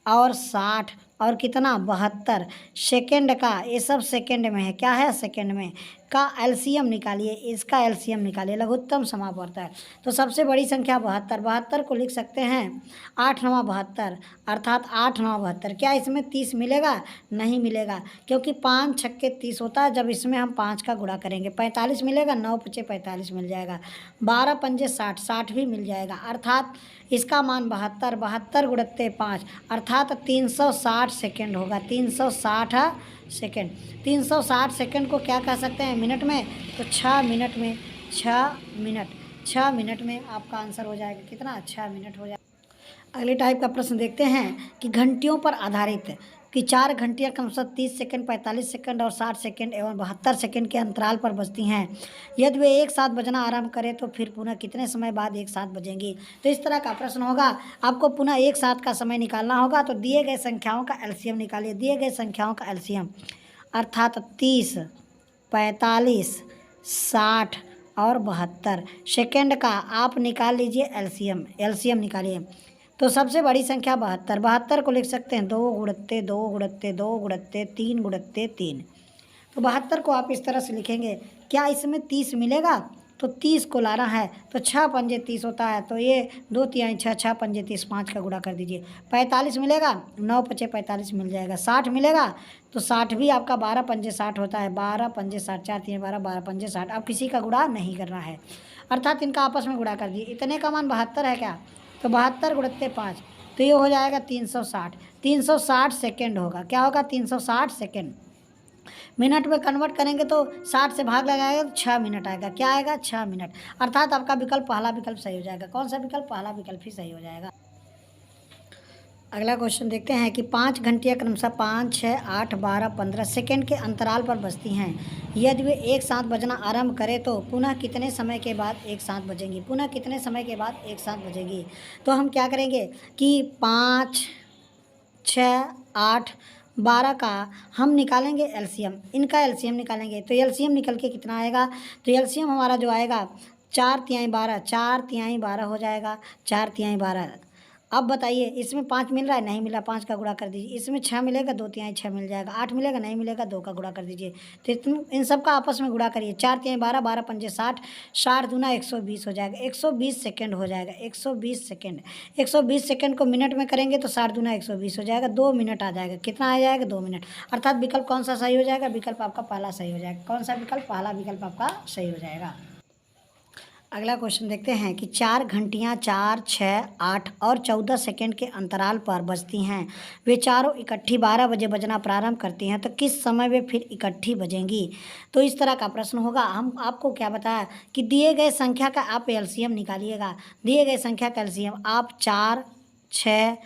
और 60 और कितना? 72 सेकेंड का, ये सब सेकेंड में है। क्या है? सेकेंड में का एलसीएम निकालिए, इसका एलसीएम निकालिए। लघुत्तम समापवर्तक। तो सबसे बड़ी संख्या 72। 72 को लिख सकते हैं 8 9 72, अर्थात 8 9 72। क्या इसमें 30 मिलेगा? नहीं मिलेगा, क्योंकि 5 छक्के 30 होता है जब इसमें हम 5 का गुणा करेंगे। 45 मिलेगा? 9 पचे 45 मिल जाएगा। 12 पंजे 60, 60 भी मिल जाएगा। अर्थात इसका मान 72, 72 गुणत्ते 5 अर्थात 360 सेकेंड होगा। 360 सेकेंड। 360 सेकेंड को क्या कह सकते हैं मिनट में? तो 6 मिनट में, 6 मिनट में आपका आंसर हो जाएगा। कितना? 6 मिनट हो जाएगा। अगले टाइप का प्रश्न देखते हैं कि घंटियों पर आधारित कि 4 घंटियाँ क्रमशः 30 सेकंड, 45 सेकंड और 60 सेकंड एवं 72 सेकंड के अंतराल पर बजती हैं। यदि वे एक साथ बजना आरंभ करें तो फिर पुनः कितने समय बाद एक साथ बजेंगी? तो इस तरह का प्रश्न होगा, आपको पुनः एक साथ का समय निकालना होगा। तो दिए गए संख्याओं का एलसीएम निकालिए। दिए गए संख्याओं का एलसीएम अर्थात 30, 45, 60 और 72 सेकेंड का आप निकाल लीजिए एलसीएम। एलसीएम निकालिए। तो सबसे बड़ी संख्या 72। 72 को लिख सकते हैं 2 गुणत्ते 2 गुणत्ते 2 गुणत्ते 3 गुणत्ते 3। तो 72 को आप इस तरह से लिखेंगे। क्या इसमें 30 मिलेगा? तो 30 को लाना है तो 6 पंजे 30 होता है, तो ये 2 तिहाई 6, 6 पंजे 30, 5 का गुणा कर दीजिए। 45 मिलेगा, 9 पचे 45 मिल जाएगा। 60 मिलेगा तो 60 भी आपका 12 पंजे 60 होता है। 12 पंजे 60, 4 तिहाई 12, 12 पंजे 60। अब किसी का गुणा नहीं करना है, अर्थात इनका आपस में गुणा कर दिए। इतने का मान 72 है क्या, तो 72 गुणित 5, तो ये हो जाएगा 360। 360 सेकेंड होगा। क्या होगा, 360 सेकेंड। मिनट में कन्वर्ट करेंगे तो 60 से भाग लगाएगा तो 6 मिनट आएगा। क्या आएगा, 6 मिनट। अर्थात आपका विकल्प पहला विकल्प सही हो जाएगा। कौन सा विकल्प, पहला विकल्प ही सही हो जाएगा। अगला क्वेश्चन देखते हैं कि 5 घंटियाँ क्रमशः 5, 6, 8, 12, 15 सेकेंड के अंतराल पर बजती हैं। यदि वे एक साथ बजना आरंभ करें तो पुनः कितने समय के बाद एक साथ बजेंगी। पुनः कितने समय के बाद एक साथ बजेगी। तो हम क्या करेंगे कि 5, 6, 8, 12 का हम निकालेंगे एलसीएम। इनका एलसीएम निकालेंगे तो एलसीएम निकल के कितना आएगा, तो एलसीएम हमारा जो आएगा 4 तिहाई 12, 4 तिहाई 12 हो जाएगा। 4 तिहाई 12। अब बताइए, इसमें 5 मिल रहा है, नहीं मिला, 5 का गुणा कर दीजिए। इसमें 6 मिलेगा, 2 तिहाई 6 मिल जाएगा। 8 मिलेगा, नहीं मिलेगा, 2 का गुणा कर दीजिए। तो इन सब का आपस में गुणा करिए। 4 तिहाई 12, 12 पंजे 60, 60 दूना 120 हो जाएगा। 120 सेकेंड हो जाएगा। 120 सेकेंड। 120 सेकेंड को मिनट में करेंगे तो 60 दूना 120 हो जाएगा। 2 मिनट आ जाएगा। कितना आ जाएगा, 2 मिनट। अर्थात विकल्प कौन सा सही हो जाएगा, विकल्प आपका पहला सही हो जाएगा। कौन सा विकल्प, पहला विकल्प आपका सही हो जाएगा। अगला क्वेश्चन देखते हैं कि 4 घंटियां 4, 6, 8 और 14 सेकेंड के अंतराल पर बजती हैं। वे चारों इकट्ठी 12 बजे बजना प्रारंभ करती हैं, तो किस समय वे फिर इकट्ठी बजेंगी। तो इस तरह का प्रश्न होगा। हम आपको क्या बताया कि दिए गए संख्या का आप एलसीएम निकालिएगा। दिए गए संख्या का एलसीएम आप 4, 6,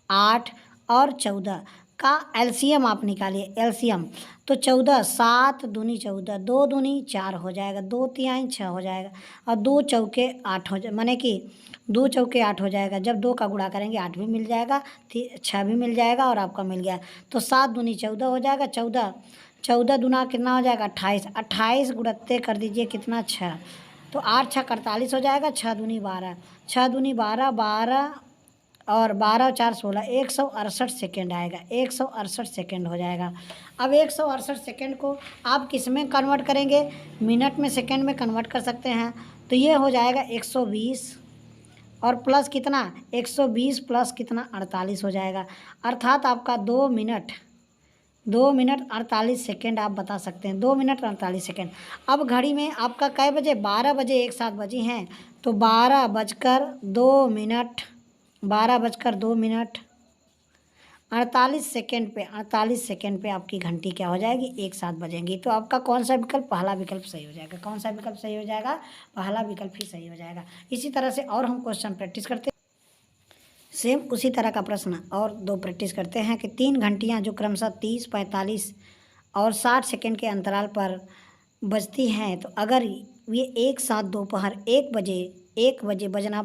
8 और 14 का एलसीएम आप निकालिए। एलसीएम तो 14, 7 दूनी 14, 2 दूनी 4 हो जाएगा। 2 तिहाई 6 हो जाएगा और 2 चौके 8 हो जाए, माने कि 2 चौके 8 हो जाएगा। जब 2 का गुणा करेंगे 8 भी मिल जाएगा, 6 भी मिल जाएगा और आपका मिल गया। तो 7 दूनी 14 हो जाएगा। 14 दूना कितना हो जाएगा, 28। 28 गुणत्ते कर दीजिए कितना, 6। तो 8 6 48 हो जाएगा। 6 दूनी 12, 6 दूनी 12, 12 और 12 और 4 16, 168 सेकेंड आएगा। 168 सेकेंड हो जाएगा। अब 168 सेकेंड को आप किस में कन्वर्ट करेंगे, मिनट में सेकेंड में कन्वर्ट कर सकते हैं। तो ये हो जाएगा 120 और प्लस कितना, 120 प्लस कितना, 48 हो जाएगा। अर्थात आपका 2 मिनट 48 सेकेंड आप बता सकते हैं। 2 मिनट 48 सेकेंड। अब घड़ी में आपका कै बजे, 12 बजे एक साथ बजी हैं, तो 12 बजकर 2 मिनट, 12 बजकर 2 मिनट 48 सेकेंड पे, 48 सेकेंड पे आपकी घंटी क्या हो जाएगी, एक साथ बजेंगी। तो आपका कौन सा विकल्प, पहला विकल्प सही हो जाएगा। कौन सा विकल्प सही हो जाएगा, पहला विकल्प ही सही हो जाएगा। इसी तरह से और हम क्वेश्चन प्रैक्टिस करते हैं। सेम उसी तरह का प्रश्न और 2 प्रैक्टिस करते हैं कि 3 घंटियां जो क्रमशः 30, 45 और 60 सेकेंड के अंतराल पर बजती हैं, तो अगर ये एक साथ दोपहर 1 बजे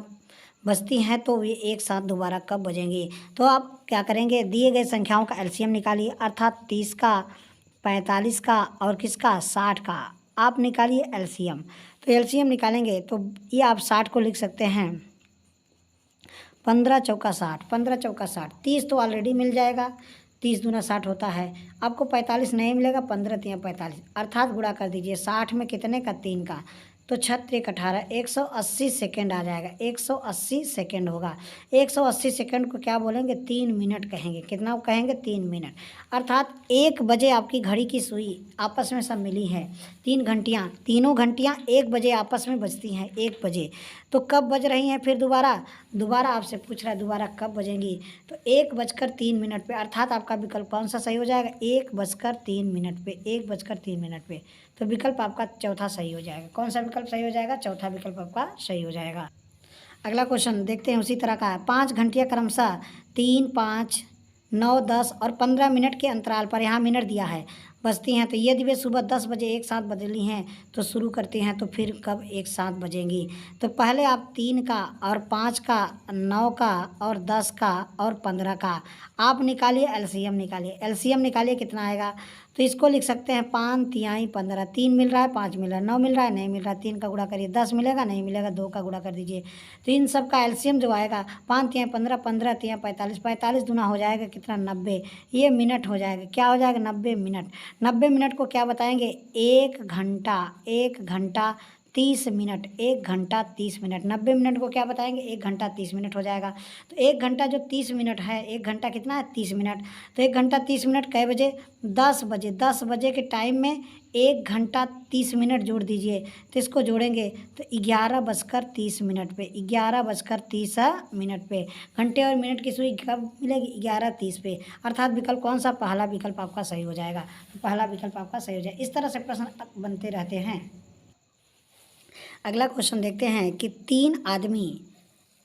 बजती हैं तो ये एक साथ दोबारा कब बजेंगी। तो आप क्या करेंगे, दिए गए संख्याओं का एलसीएम निकालिए। अर्थात 30 का, 45 का और किसका, 60 का आप निकालिए एलसीएम। तो एलसीएम निकालेंगे तो ये आप 60 को लिख सकते हैं 15 चौका 60, 15 चौका 60। 30 तो ऑलरेडी मिल जाएगा, 30 दूना 60 होता है। आपको 45 नहीं मिलेगा, 15 तिया 45। अर्थात गुणा कर दीजिए 60 में कितने का, 3 का, तो 6 18, 180 सेकेंड आ जाएगा। 180 सेकेंड होगा। 180 सेकेंड को क्या बोलेंगे, 3 मिनट कहेंगे। कितना कहेंगे, 3 मिनट। अर्थात 1 बजे आपकी घड़ी की सुई आपस में सब मिली है। 3 घंटियाँ, तीनों घंटियाँ 1 बजे आपस में बजती हैं। 1 बजे तो कब बज रही हैं फिर दोबारा आपसे पूछ रहा है दोबारा कब बजेंगी। तो 1:03 पे। अर्थात आपका विकल्प कौन सा सही हो जाएगा, 1:03 पे। 1:03 पे। तो विकल्प आपका चौथा सही हो जाएगा। कौन सा विकल्प सही हो जाएगा, चौथा विकल्प आपका सही हो जाएगा। अगला क्वेश्चन देखते हैं, उसी तरह का है। 5 घंटियाँ क्रमशः 3, 5, 9, 10 और 15 मिनट के अंतराल पर, यहाँ मिनट दिया है, बजती हैं। तो यदि वे सुबह 10 बजे एक साथ बदली हैं तो शुरू करते हैं, तो फिर कब एक साथ बजेंगी। तो पहले आप 3 का और 5 का, 9 का और 10 का और 15 का आप निकालिए, एलसीएम निकालिए। एलसीएम निकालिए कितना आएगा, तो इसको लिख सकते हैं 5 तिहाई 15। 3 मिल रहा है, 5 मिल रहा है, 9 मिल रहा है, नहीं मिल रहा है, 3 का गुणा करिए। 10 मिलेगा, नहीं मिलेगा, 2 का गुणा कर दीजिए। तो इन सब का एलसीएम जो आएगा 5 तिहाई 15, 15 तिहाई 45, 45 दूना हो जाएगा कितना, 90। ये मिनट हो जाएगा, क्या हो जाएगा, 90 मिनट। 90 मिनट को क्या बताएंगे, 1 घंटा, 1 घंटा 30 मिनट, 1 घंटा 30 मिनट। 90 मिनट को क्या बताएंगे, 1 घंटा 30 मिनट हो जाएगा। तो 1 घंटा जो 30 मिनट है, 1 घंटा कितना है, 30 मिनट। तो 1 घंटा 30 मिनट कै बजे, 10 बजे। 10 बजे के टाइम में 1 घंटा 30 मिनट जोड़ दीजिए, तो इसको जोड़ेंगे तो 11:30 पे, 11:30 पे। घंटे और मिनट की सुई कब मिलेगी, 11:30 पे। अर्थात विकल्प कौन सा, पहला विकल्प आपका सही हो जाएगा। तो पहला विकल्प आपका सही हो जाएगा। इस तरह से प्रश्न बनते रहते हैं। अगला क्वेश्चन देखते हैं कि 3 आदमी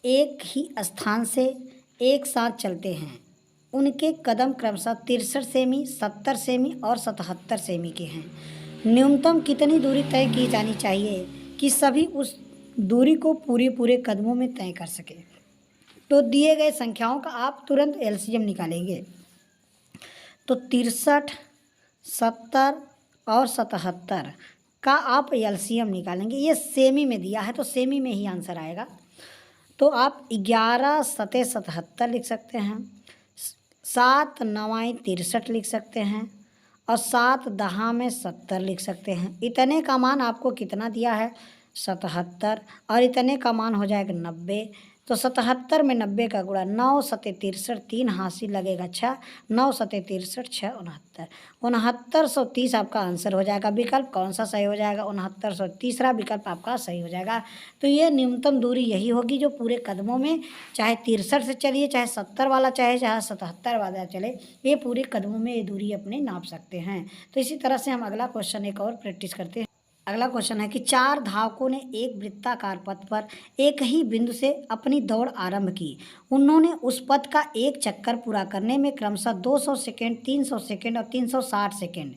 एक ही स्थान से एक साथ चलते हैं। उनके कदम क्रमशः 63 सेमी, 70 सेमी और 77 सेमी के हैं। न्यूनतम कितनी दूरी तय की जानी चाहिए कि सभी उस दूरी को पूरे कदमों में तय कर सके। तो दिए गए संख्याओं का आप तुरंत एलसीएम निकालेंगे। तो 63, 70 और 77 का आप एलसीएम निकालेंगे। ये सेमी में दिया है तो सेमी में ही आंसर आएगा। तो आप 11 सते 77 लिख सकते हैं, 7 9 63 लिख सकते हैं और 7 10 में 70 लिख सकते हैं। इतने का मान आपको कितना दिया है, 77, और इतने का मान हो जाएगा 90। तो 77 में 90 का गुणा, 9 सते 63, 3 हासिल लगेगा 6, 9 सते 63, 6 69, 6930 आपका आंसर हो जाएगा। विकल्प कौन सा सही हो जाएगा, 6930, तीसरा विकल्प आपका सही हो जाएगा। तो ये न्यूनतम दूरी यही होगी जो पूरे कदमों में, चाहे 63 से चलिए, चाहे 70 वाला, चाहे 77 वाला चले, ये पूरे कदमों में ये दूरी अपने नाप सकते हैं। तो इसी तरह से हम अगला क्वेश्चन एक और प्रैक्टिस करते हैं। अगला क्वेश्चन है कि 4 धावकों ने एक वृत्ताकार पथ पर एक ही बिंदु से अपनी दौड़ आरंभ की। उन्होंने उस पथ का एक चक्कर पूरा करने में क्रमशः 200 सेकेंड, 300 सेकेंड और 360 सेकेंड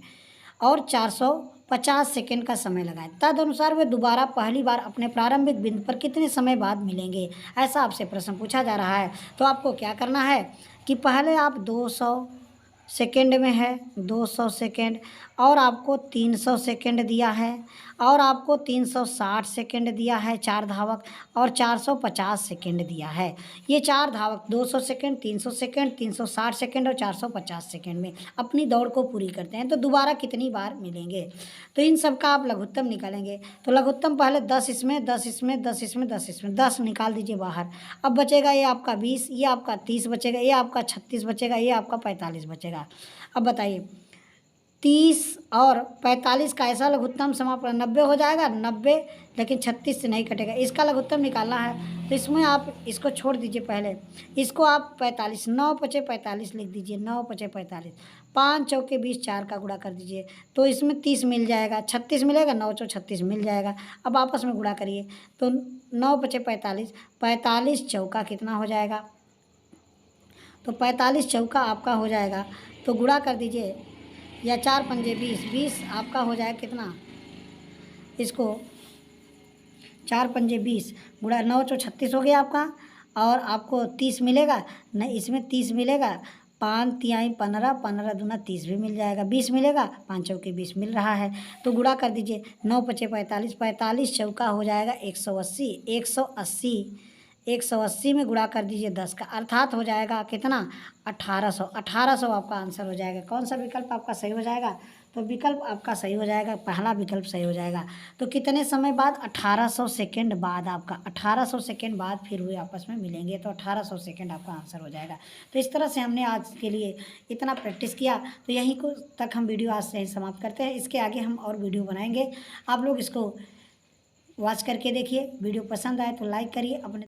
और 450 सेकेंड का समय लगाया। तदनुसार वे दोबारा पहली बार अपने प्रारंभिक बिंदु पर कितने समय बाद मिलेंगे, ऐसा आपसे प्रश्न पूछा जा रहा है। तो आपको क्या करना है कि पहले आप 200 सेकेंड में है, 200 सेकेंड, और आपको 300 सेकेंड दिया है, और आपको 360 सेकेंड दिया है 4 धावक, और 450 सेकेंड दिया है। ये 4 धावक 200 सेकेंड, 300 सेकेंड, 360 सेकेंड और 450 सेकेंड में अपनी दौड़ को पूरी करते हैं। तो दोबारा कितनी बार मिलेंगे, तो इन सब का आप लघुत्तम निकालेंगे। तो लघुत्तम पहले 10 इसमें, 10 इसमें, 10 इसमें, 10 इसमें, 10 निकाल दीजिए बाहर। अब बचेगा ये आपका 20, ये आपका 30 बचेगा, ये आपका 36 बचेगा, ये आपका 45 बचेगा। अब बताइए 30 और 45 का ऐसा लघुत्तम समापन 90 हो जाएगा, 90, लेकिन 36 से नहीं कटेगा। इसका लघुत्तम निकालना है तो इसमें आप इसको छोड़ दीजिए पहले, इसको आप 45, 9 पचे 45 लिख दीजिए, 9 पचे 45, 5 चौके 20, 4 का गुणा कर दीजिए तो इसमें 30 मिल जाएगा, 36 मिलेगा, 9 चौ 36 मिल जाएगा। अब आपस में गुणा करिए तो 9 पचे 45, 45 चौका कितना हो जाएगा, तो 45 चौका आपका हो जाएगा, तो गुणा कर दीजिए, या 4 पंजे 20, 20 आपका हो जाएगा कितना, इसको 4 पंजे 20 गुणा 9 चौ 36 हो गया आपका, और आपको 30 मिलेगा, नहीं इसमें 30 मिलेगा, 5 तिहाई 15, 15 दूना 30 भी मिल जाएगा, 20 मिलेगा, 5 चौके 20 मिल रहा है। तो गुणा कर दीजिए, 9 पचे 45, 45 चौका हो जाएगा 180, 180, 180 में गुणा कर दीजिए 10 का, अर्थात हो जाएगा कितना, 1800, 1800 आपका आंसर हो जाएगा। कौन सा विकल्प आपका सही हो जाएगा, तो विकल्प आपका सही हो जाएगा, पहला विकल्प सही हो जाएगा। तो कितने समय बाद, 1800 सेकेंड बाद, आपका 1800 सेकेंड बाद फिर वे आपस में मिलेंगे, तो 1800 सेकेंड आपका आंसर हो जाएगा। तो इस तरह से हमने आज के लिए इतना प्रैक्टिस किया, तो यहीं को तक हम वीडियो आज से समाप्त करते हैं। इसके आगे हम और वीडियो बनाएंगे, आप लोग इसको वॉच करके देखिए। वीडियो पसंद आए तो लाइक करिए, अपने